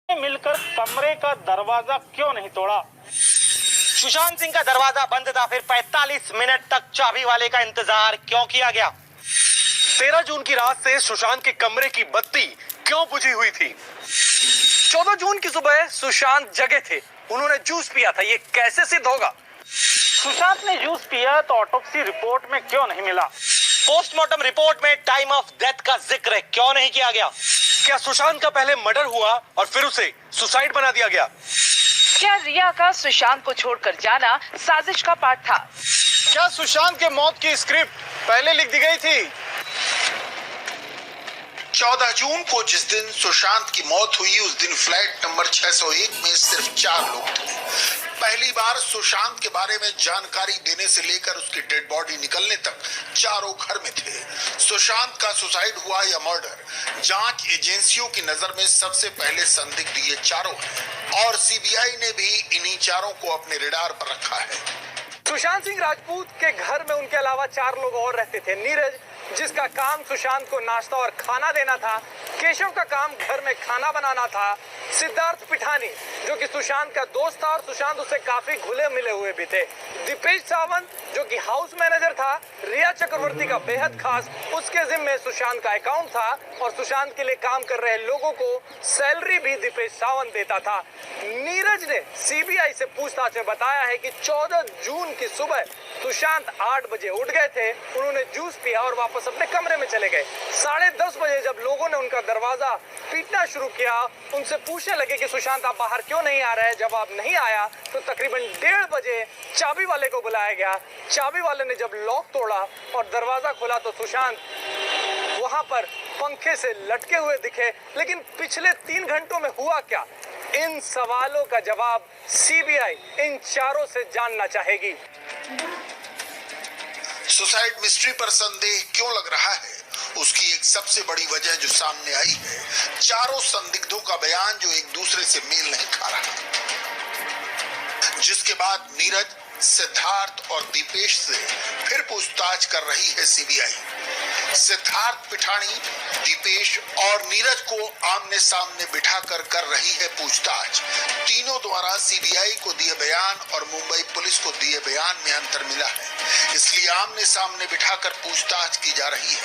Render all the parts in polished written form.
मिलकर कमरे का दरवाजा क्यों नहीं तोड़ा? सुशांत सिंह का दरवाजा बंद था, फिर 45 मिनट तक चाबी वाले का इंतजार क्यों किया गया? 13 जून की रात से सुशांत के कमरे की बत्ती क्यों बुझी हुई थी? 14 जून की सुबह सुशांत जगे थे, उन्होंने जूस पिया था, ये कैसे सिद्ध होगा? सुशांत ने जूस पिया तो ऑटोप्सी रिपोर्ट में क्यों नहीं मिला? पोस्टमार्टम रिपोर्ट में टाइम ऑफ डेथ का जिक्र क्यों नहीं किया गया? क्या सुशांत का पहले मर्डर हुआ और फिर उसे सुसाइड बना दिया गया? क्या रिया का सुशांत को छोड़कर जाना साजिश का पार्ट था? क्या सुशांत के मौत की स्क्रिप्ट पहले लिख दी गई थी? 14 जून को जिस दिन सुशांत की मौत हुई, उस दिन फ्लैट नंबर 601 में सिर्फ 4 लोग थे। पहली बार सुशांत के बारे में जानकारी देने से लेकर उसकी डेड बॉडी निकलने तक चारों घर में थे। सुशांत का सुसाइड हुआ या मर्डर, जांच एजेंसियों की नजर में सबसे पहले संदिग्ध ये चारों हैं और सीबीआई ने भी इन्हीं चारों को अपने रडार पर रखा है। सुशांत सिंह राजपूत के घर में उनके अलावा 4 लोग और रहते थे। नीरज, जिसका काम सुशांत को नाश्ता और खाना देना था। केशव का काम घर में खाना बनाना था। सिद्धार्थ पिठानी, जो कि सुशांत का दोस्त था और सुशांत उससे काफी घुले मिले हुए भी थे। दीपेश सावंत, जो कि हाउस मैनेजर था। रिया चक्रवर्ती का बेहद खास, उसके जिम्मे सुशांत का अकाउंट था और सुशांत के लिए काम कर रहे लोगों को सैलरी भी दीपेश सावंत देता था। नीरज ने सीबीआई से पूछताछ में बताया है कि 14 जून की सुबह सुशांत 8 बजे उठ गए थे। उन्होंने जूस पिया और वापस अपने कमरे में चले गए। 10:30 बजे जब लोगों ने उनका दरवाजा पीटना शुरू किया, उनसे पूछने लगे कि सुशांत आप बाहर क्यों नहीं आ रहे? जवाब नहीं आया तो तकरीबन 1:30 बजे चाबी वाले को बुलाया गया। चाबी वाले ने जब लॉक तोड़ा और दरवाजा खोला तो सुशांत वहां पर पंखे से लटके हुए दिखे। लेकिन पिछले 3 घंटों में हुआ क्या? इन सवालों का जवाब सीबीआई इन चारों से जानना चाहेगी। सुसाइड मिस्ट्री पर संदेह क्यों लग रहा है? उसकी एक सबसे बड़ी वजह जो सामने आई है, चारों संदिग्धों का बयान जो एक दूसरे से मेल नहीं खा रहा, जिसके बाद नीरज, सिद्धार्थ और दीपेश से फिर पूछताछ कर रही है सीबीआई। सिद्धार्थ पिठानी, दीपेश और नीरज को आमने सामने बिठाकर कर रही है पूछताछ। तीनों द्वारा सीबीआई को दिए बयान और मुंबई पुलिस को दिए बयान में अंतर मिला है, इसलिए आमने सामने बिठाकर पूछताछ की जा रही है।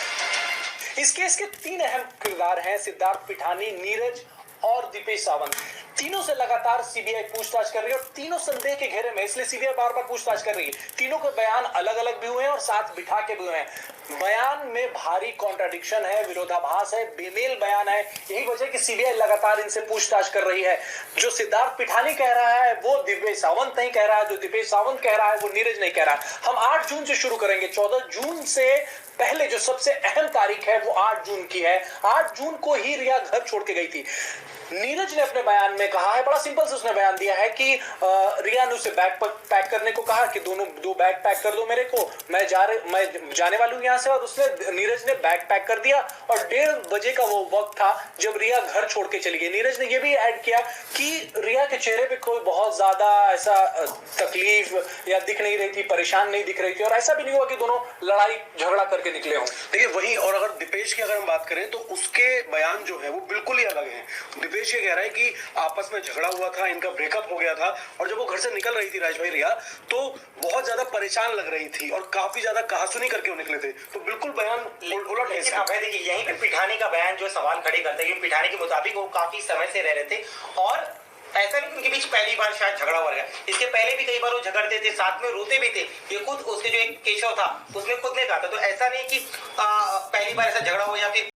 इस केस के 3 अहम किरदार हैं, सिद्धार्थ पिठानी, नीरज और दीपेश सावंत। तीनों से लगातार सीबीआई पूछताछ कर रही है और तीनों संदेह के घेरे में, इसलिए सीबीआई बार बार पूछताछ कर रही है। तीनों के बयान अलग अलग भी हुए हैं और साथ बिठा के भी हुए हैं। बयान में भारी कॉन्ट्राडिक्शन है, विरोधाभास है, बेमेल बयान है। यही वजह कि सीबीआई लगातार इनसे पूछताछ कर रही है। जो सिद्धार्थ पिठानी कह रहा है वो दीपेश सावंत नहीं कह रहा है, जो दीपेश सावंत कह रहा है वो नीरज नहीं कह रहा है। हम 8 जून से शुरू करेंगे। 14 जून से पहले जो सबसे अहम तारीख है वो 8 जून की है। 8 जून को ही रिया घर छोड़ के गई थी। नीरज ने अपने बयान में कहा है, बड़ा सिंपल से उसने बयान दिया है कि रिया ने उसे बैग पैक करने को कहा कि 2 बैग पैक कर दो मेरे को, मैं जाने वाली हूँ यहाँ से। और उसने, नीरज ने बैग पैक कर दिया और 1:30 बजे का वो वक्त था जब रिया घर छोड़ के चली गई। नीरज ने ये भी ऐड किया कि रिया के चेहरे पे कोई बहुत ज्यादा ऐसा तकलीफ या दिख नहीं रही थी, परेशान नहीं दिख रही थी और ऐसा भी नहीं हुआ कि दोनों लड़ाई झगड़ा करके निकले हों। देखिए वही, और अगर दीपेश की अगर हम बात करें तो उसके बयान जो है वो बिल्कुल ही अलग है। दीपेश ये कह रहा है कि आपस में झगड़ा हुआ था, इनका ब्रेकअप हो गया था और जब वो घर से निकल रही थी राजभाई रिया, तो बहुत ज्यादा परेशान लग रही थी और काफी ज्यादा कहासुनी करके वो निकले थे। तो बिल्कुल बयान उलट है। देखिए यहीं पे पिठानी का बयान जो सवाल खड़े करते हैं, पिठानी के मुताबिक वो काफी समय से रह रहे थे और ऐसा नहीं उनके बीच पहली बार शायद झगड़ा हुआ है। इसके पहले भी कई बार वो झगड़ते थे, साथ में रोते भी थे। ये खुद उसके जो एक केशव था उसने खुद ने कहा था। तो ऐसा नहीं कि पहली बार ऐसा झगड़ा हो या फिर